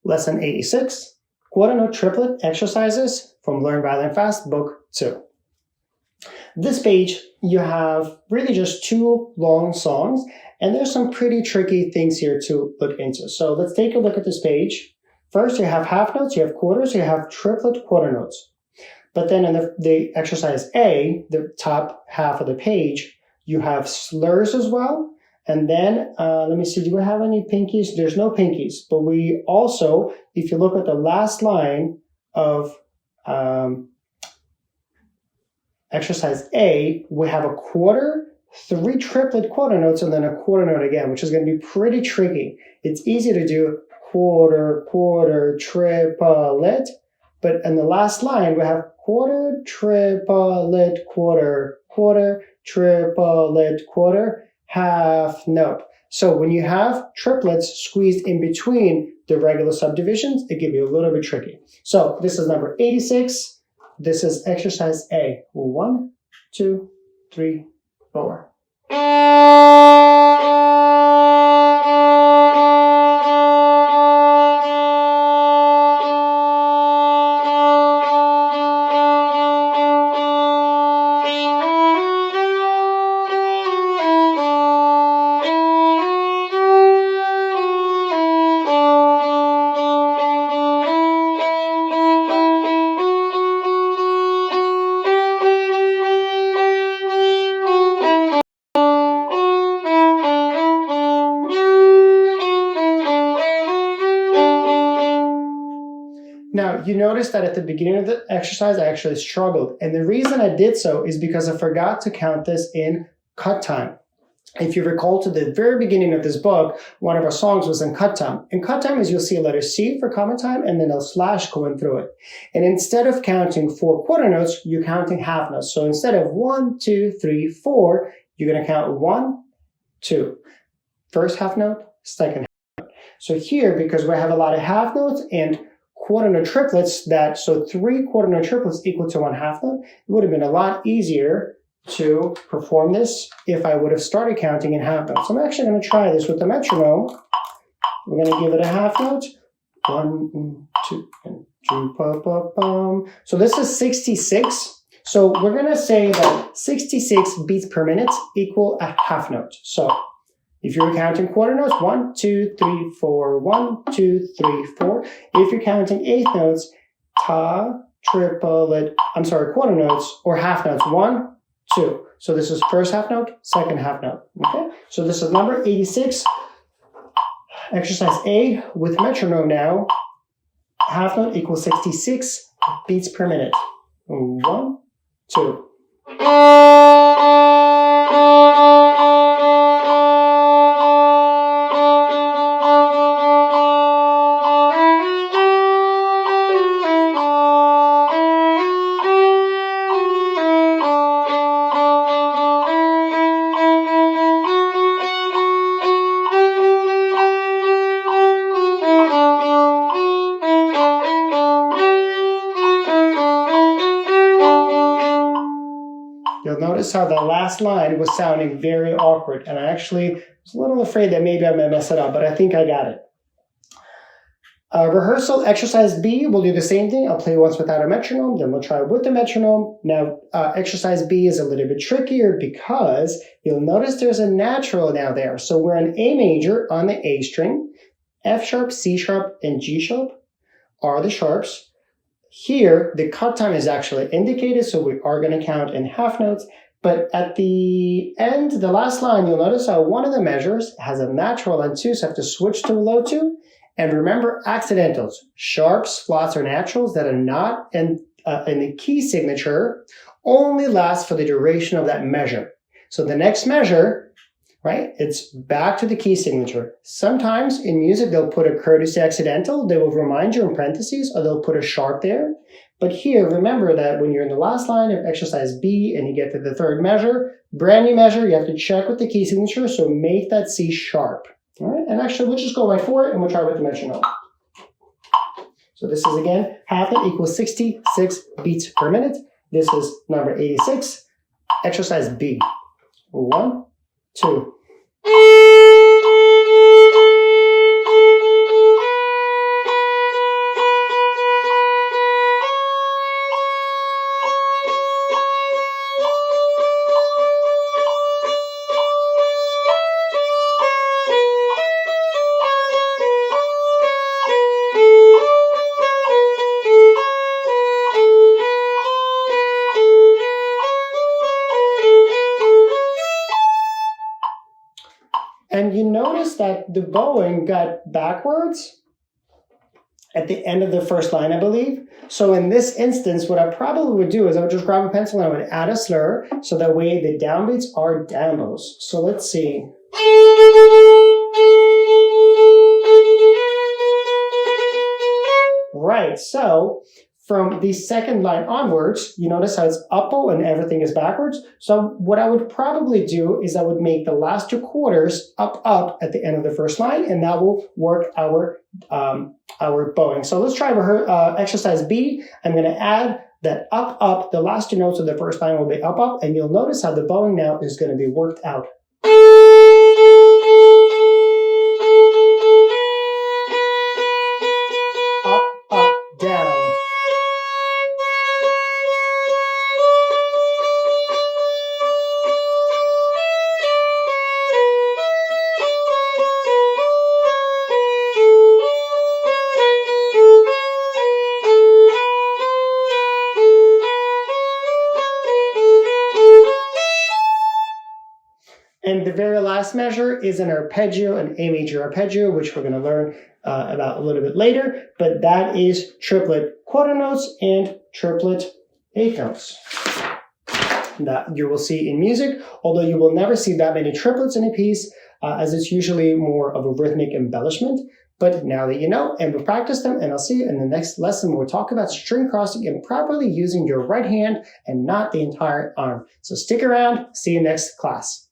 Lesson 86, Quarter Note Triplet Exercises from Learn Violin Fast, Book 2. This page, you have really just two long songs, and there's some pretty tricky things here to look into. So let's take a look at this page. First, you have half notes, you have quarters, you have triplet quarter notes. But then in the exercise A, the top half of the page, you have slurs as well. And then, let me see, do we have any pinkies? There's no pinkies, but we also, if you look at the last line of exercise A, we have a quarter, 3 triplet quarter notes, and then a quarter note again, which is going to be pretty tricky. It's easy to do quarter, quarter, triplet, but in the last line, we have quarter, triplet, quarter, quarter, triplet, quarter, half note. So when you have triplets squeezed in between the regular subdivisions, it can be a little bit tricky. So this is number 86. This is exercise A. 1, 2, 3, 4. Now, you notice that at the beginning of the exercise, I actually struggled. And the reason I did so is because I forgot to count this in cut time. If you recall to the very beginning of this book, one of our songs was in cut time. In cut time is you'll see a letter C for common time and then a slash going through it. And instead of counting 4 quarter notes, you're counting half notes. So instead of 1, 2, 3, 4, you're going to count 1, 2. First half note, second half note. So here, because we have a lot of half notes and quarter note triplets, so 3 quarter note triplets equal to 1 half note, it would have been a lot easier to perform this if I would have started counting in half notes. So I'm actually going to try this with the metronome. We're going to give it a half note. 1, 2, and 2, ba-ba-bum. So this is 66. So we're going to say that 66 beats per minute equal a half note. So if you're counting quarter notes, 1, 2, 3, 4, 1, 2, 3, 4. If you're counting eighth notes, quarter notes or half notes, 1, 2. So this is first half note, second half note. Okay. So this is number 86. Exercise A with metronome now. Half note equals 66 beats per minute. 1, 2. You'll notice how the last line was sounding very awkward, and I actually was a little afraid that maybe I might mess it up, but I think I got it. Rehearsal exercise B, we'll do the same thing. I'll play once without a metronome, then we'll try with the metronome. Now, exercise B is a little bit trickier because you'll notice there's a natural now there. So we're in A major on the A string, F sharp, C sharp, and G sharp are the sharps. Here, the cut time is actually indicated, so we are going to count in half notes. But at the end, the last line, you'll notice how one of the measures has a natural on 2, so I have to switch to a low 2. And remember, accidentals, sharps, flats, or naturals that are not in the key signature only last for the duration of that measure. So the next measure, right, it's back to the key signature. Sometimes in music, they'll put a courtesy accidental. They will remind you in parentheses, or they'll put a sharp there. But here, remember that when you're in the last line of exercise B and you get to the third measure, brand new measure, you have to check with the key signature, so make that C sharp. All right, and actually, we'll just go right for it, and we'll try with the metronome. So this is, again, half note equals 66 beats per minute. This is number 86, exercise B. 1, 2. notice that the bowing got backwards at the end of the first line, I believe. So in this instance, what I probably would do is I would just grab a pencil and I would add a slur, so that way the downbeats are down bows. So let's see. Right, so from the second line onwards, you notice how it's up bow and everything is backwards. So what I would probably do is I would make the last 2 quarters up at the end of the first line, and that will work our bowing. So let's try exercise B. I'm going to add that up. The last 2 notes of the first line will be up, and you'll notice how the bowing now is going to be worked out. Up, down. And the very last measure is an arpeggio, an A major arpeggio, which we're going to learn about a little bit later. But that is triplet quarter notes and triplet eighth notes that you will see in music, although you will never see that many triplets in a piece, as it's usually more of a rhythmic embellishment. But now that you know, and we've practiced them, and I'll see you in the next lesson where we'll talk about string crossing and properly using your right hand and not the entire arm. So stick around. See you next class.